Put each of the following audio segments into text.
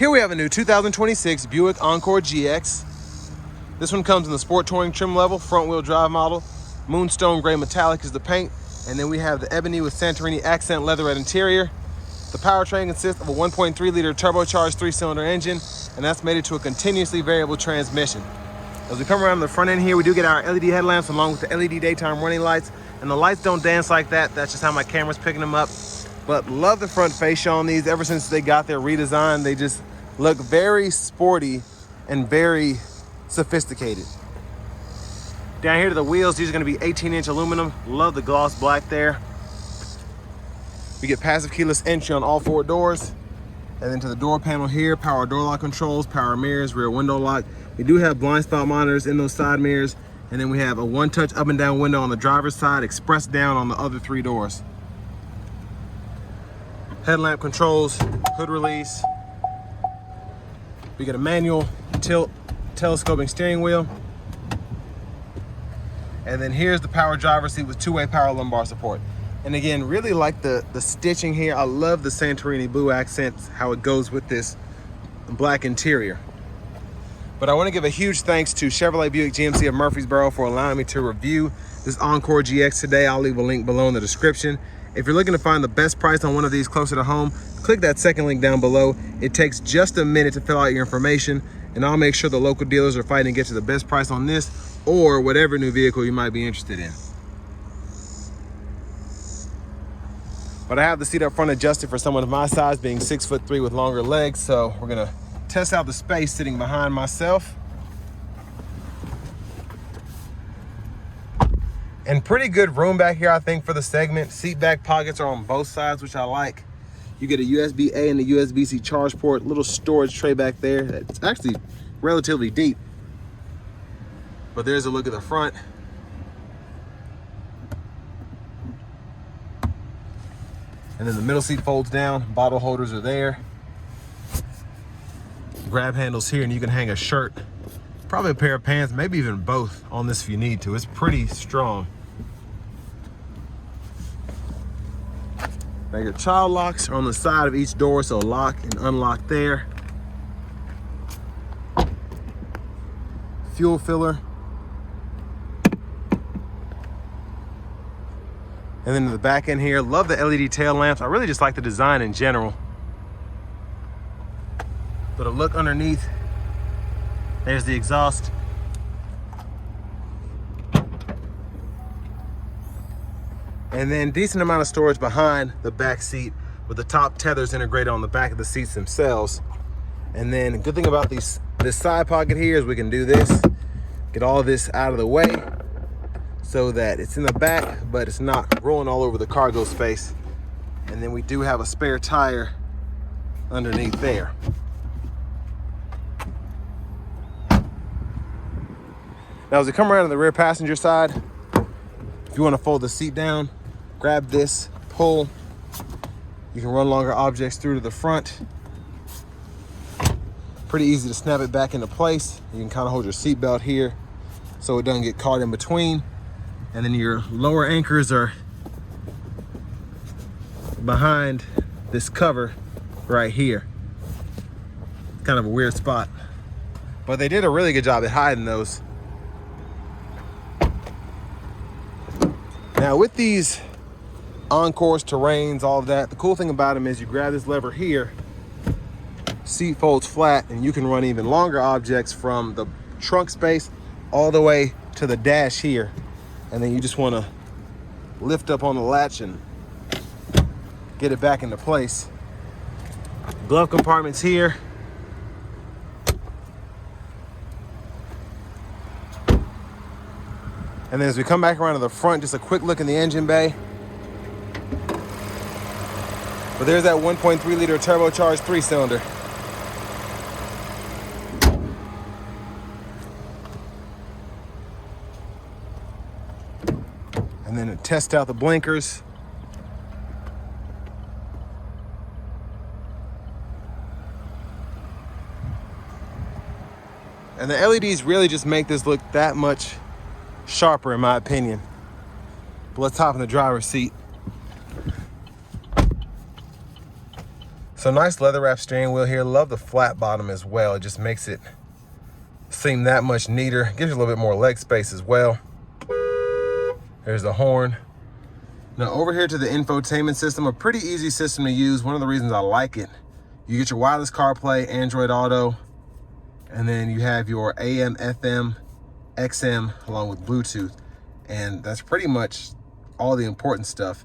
Here we have a new 2026 Buick Encore GX. This one comes in the Sport Touring trim level, front wheel drive model. Moonstone gray metallic is the paint. And then we have the ebony with Santorini accent leatherette interior. The powertrain consists of a 1.3 liter turbocharged 3-cylinder engine, and that's mated to a continuously variable transmission. As we come around the front end here, we do get our LED headlamps along with the LED daytime running lights. And the lights don't dance like that. That's just how my camera's picking them up. But love the front fascia on these. Ever since they got their redesign, they just look very sporty and very sophisticated. Down here to the wheels, these are gonna be 18-inch aluminum. Love the gloss black there. We get passive keyless entry on all 4 doors. And then to the door panel here, power door lock controls, power mirrors, rear window lock. We do have blind spot monitors in those side mirrors. And then we have a 1-touch up and down window on the driver's side, express down on the other 3 doors. Headlamp controls, hood release. We get a manual tilt telescoping steering wheel. And then here's the power driver's seat with 2-way power lumbar support. And again, really like the stitching here. I love the Santorini blue accents, how it goes with this black interior. But I want to give a huge thanks to Chevrolet Buick GMC of Murfreesboro for allowing me to review this Encore GX today. I'll leave a link below in the description. If you're looking to find the best price on one of these closer to home, click that second link down below. It takes just a minute to fill out your information, and I'll make sure the local dealers are fighting to get you the best price on this or whatever new vehicle you might be interested in. But I have the seat up front adjusted for someone of my size, being 6'3" with longer legs, so we're gonna test out the space sitting behind myself. And pretty good room back here, I think, for the segment. Seat back pockets are on both sides, which I like. You get a USB-A and a USB-C charge port, little storage tray back there. It's actually relatively deep. But there's a look at the front. And then the middle seat folds down, bottle holders are there. Grab handles here, and you can hang a shirt, probably a pair of pants, maybe even both on this if you need to. It's pretty strong. Now your child locks are on the side of each door, so lock and unlock there. Fuel filler. And then to the back end here, love the LED tail lamps. I really just like the design in general. But a look underneath, there's the exhaust. And then decent amount of storage behind the back seat with the top tethers integrated on the back of the seats themselves. And then a good thing about this side pocket here is we can do this, get all of this out of the way so that it's in the back, but it's not rolling all over the cargo space. And then we do have a spare tire underneath there. Now as we come around to the rear passenger side, if you want to fold the seat down, grab this, pull. You can run longer objects through to the front. Pretty easy to snap it back into place. You can kind of hold your seat belt here so it doesn't get caught in between. And then your lower anchors are behind this cover right here. Kind of a weird spot, but they did a really good job at hiding those. Now with these Encores, Terrains, all of that, the cool thing about them is you grab this lever here, seat folds flat, and you can run even longer objects from the trunk space all the way to the dash here. And then you just want to lift up on the latch and get it back into place. Glove compartments here. And then as we come back around to the front, just a quick look in the engine bay. But there's that 1.3 liter turbocharged 3-cylinder. And then to test out the blinkers. And the LEDs really just make this look that much sharper in my opinion. But let's hop in the driver's seat. So nice leather wrap steering wheel here. Love the flat bottom as well. It just makes it seem that much neater. Gives you a little bit more leg space as well. There's the horn. Now over here to the infotainment system, a pretty easy system to use. One of the reasons I like it, you get your wireless CarPlay, Android Auto, and then you have your AM, FM, XM, along with Bluetooth. And that's pretty much all the important stuff.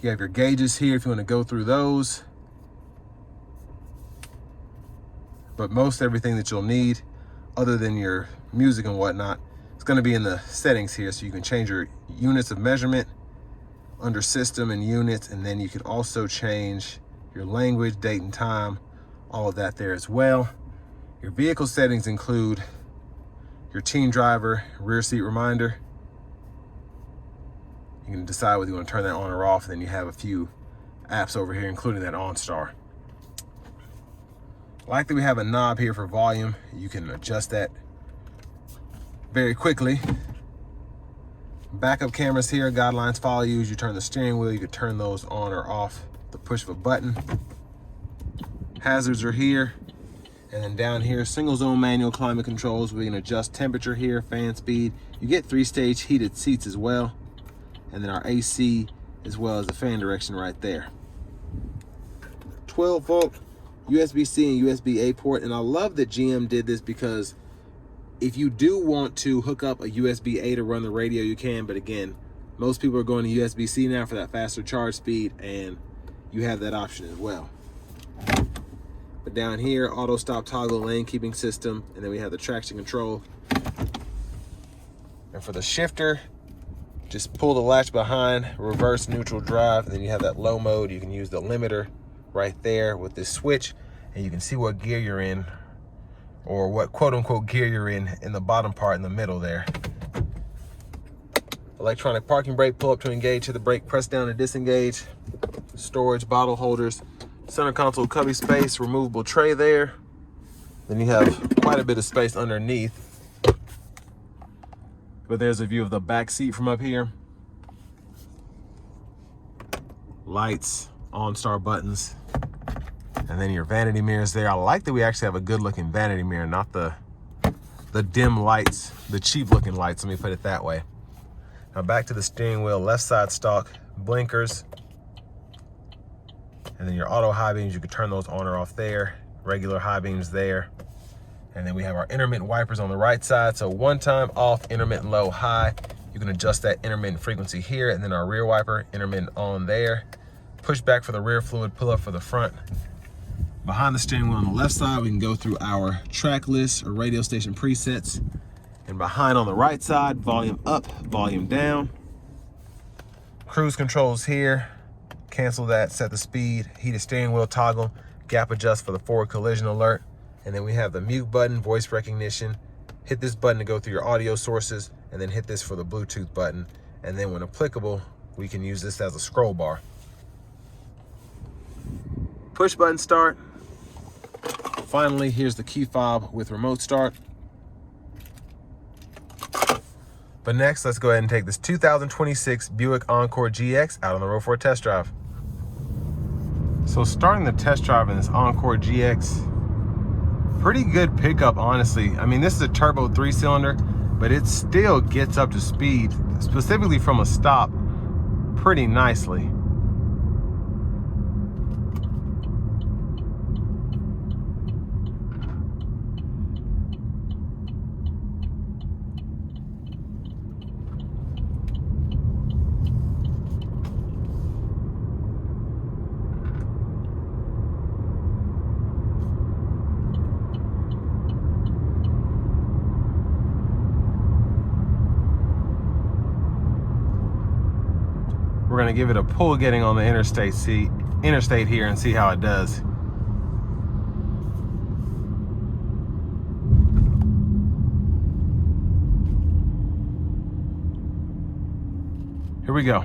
You have your gauges here if you want to go through those. But most everything that you'll need, other than your music and whatnot, it's going to be in the settings here. So you can change your units of measurement under system and units, and then you can also change your language, date and time, all of that there as well. Your vehicle settings include your teen driver, rear seat reminder. You can decide whether you want to turn that on or off, and then you have a few apps over here, including that OnStar. Like that we have a knob here for volume. You can adjust that very quickly. Backup cameras here, guidelines follow you as you turn the steering wheel. You can turn those on or off with the push of a button. Hazards are here. And then down here, single zone manual climate controls. We can adjust temperature here, fan speed. You get 3-stage heated seats as well. And then our AC as well as the fan direction right there. 12-volt USB-C and USB-A port. And I love that GM did this because if you do want to hook up a USB-A to run the radio, you can. But again, most people are going to USB-C now for that faster charge speed, and you have that option as well. But down here, auto stop toggle lane keeping system, and then we have the traction control. And for the shifter, just pull the latch behind, reverse neutral drive, and then you have that low mode. You can use the limiter right there with this switch, and you can see what gear you're in, or what quote-unquote gear you're in the bottom part in the middle there. Electronic parking brake, pull up to engage, hit the brake, press down to disengage. Storage, bottle holders, center console cubby space, removable tray there. Then you have quite a bit of space underneath. But there's a view of the back seat from up here. Lights, OnStar buttons, and then your vanity mirrors there. I like that we actually have a good looking vanity mirror, not the dim lights, the cheap looking lights, let me put it that way. Now back to the steering wheel, left side stalk, blinkers, and then your auto high beams, you can turn those on or off there, regular high beams there. And then we have our intermittent wipers on the right side. So one time off, intermittent low, high. You can adjust that intermittent frequency here, and then our rear wiper, intermittent on there. Push back for the rear fluid, pull up for the front. Behind the steering wheel on the left side, we can go through our track list or radio station presets. And behind on the right side, volume up, volume down. Cruise controls here. Cancel that, set the speed, heated steering wheel toggle, gap adjust for the forward collision alert. And then we have the mute button, voice recognition. Hit this button to go through your audio sources, and then hit this for the Bluetooth button. And then when applicable, we can use this as a scroll bar. Push button start. Finally, here's the key fob with remote start. But next, let's go ahead and take this 2026 Buick Encore GX out on the road for a test drive. So starting the test drive in this Encore GX, pretty good pickup, honestly. I mean, this is a turbo 3-cylinder, but it still gets up to speed, specifically from a stop, pretty nicely. We're gonna give it a pull getting on the interstate here and see how it does. Here we go.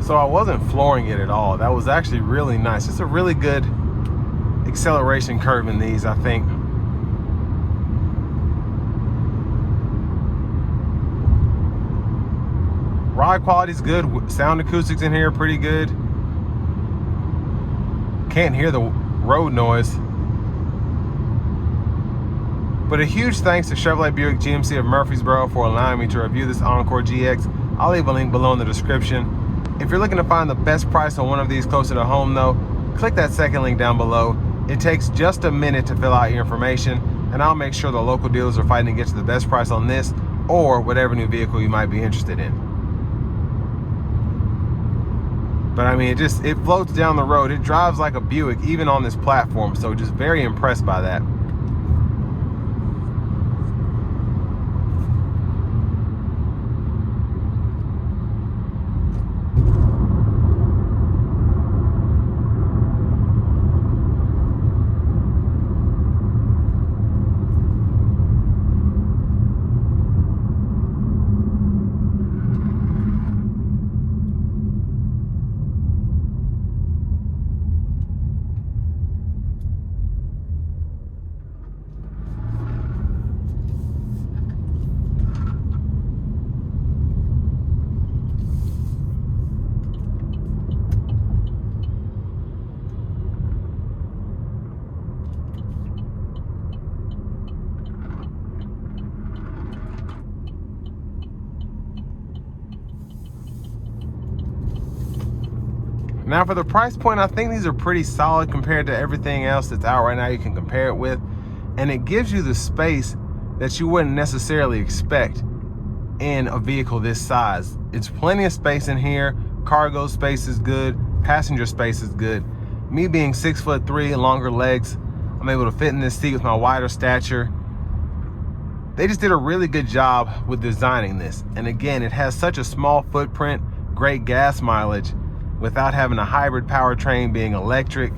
So I wasn't flooring it at all. That was actually really nice. It's a really good acceleration curve in these, I think. Ride quality's good. Sound acoustics in here are pretty good. Can't hear the road noise. But a huge thanks to Chevrolet Buick GMC of Murfreesboro for allowing me to review this Encore GX. I'll leave a link below in the description. If you're looking to find the best price on one of these closer to home though, click that second link down below. It takes just a minute to fill out your information, and I'll make sure the local dealers are fighting to get you the best price on this or whatever new vehicle you might be interested in. But I mean, it floats down the road. It drives like a Buick even on this platform, so just very impressed by that. Now for the price point, I think these are pretty solid compared to everything else that's out right now you can compare it with. And it gives you the space that you wouldn't necessarily expect in a vehicle this size. It's plenty of space in here. Cargo space is good. Passenger space is good. Me being 6'3" and longer legs, I'm able to fit in this seat with my wider stature. They just did a really good job with designing this. And again, it has such a small footprint, great gas mileage, without having a hybrid powertrain being electric.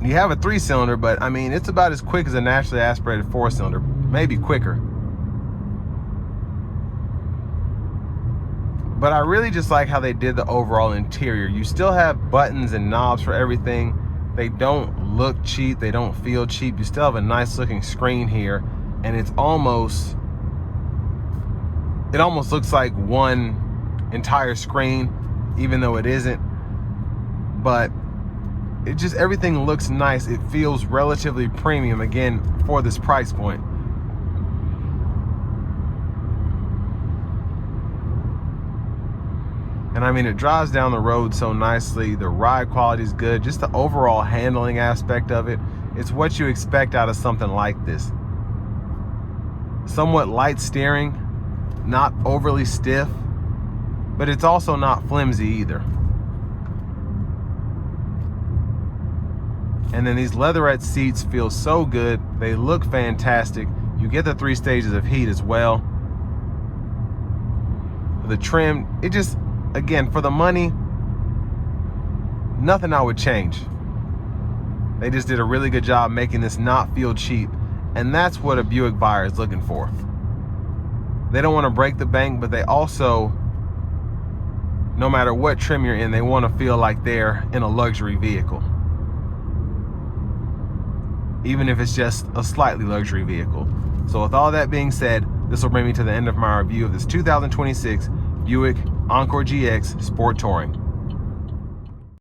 You have a 3-cylinder, but I mean, it's about as quick as a naturally aspirated 4-cylinder, maybe quicker. But I really just like how they did the overall interior. You still have buttons and knobs for everything. They don't look cheap, they don't feel cheap. You still have a nice looking screen here, and it almost looks like one entire screen, even though it isn't. But it just, everything looks nice. It feels relatively premium, again, for this price point. And I mean, it drives down the road so nicely. The ride quality is good. Just the overall handling aspect of it, it's what you expect out of something like this. Somewhat light steering, not overly stiff, but it's also not flimsy either. And then these leatherette seats feel so good. They look fantastic. You get the 3 stages of heat as well. The trim, it just, again, for the money, nothing I would change. They just did a really good job making this not feel cheap. And that's what a Buick buyer is looking for. They don't want to break the bank, but they also, no matter what trim you're in, they want to feel like they're in a luxury vehicle. Even if it's just a slightly luxury vehicle. So with all that being said, this will bring me to the end of my review of this 2026 Buick Encore GX Sport Touring.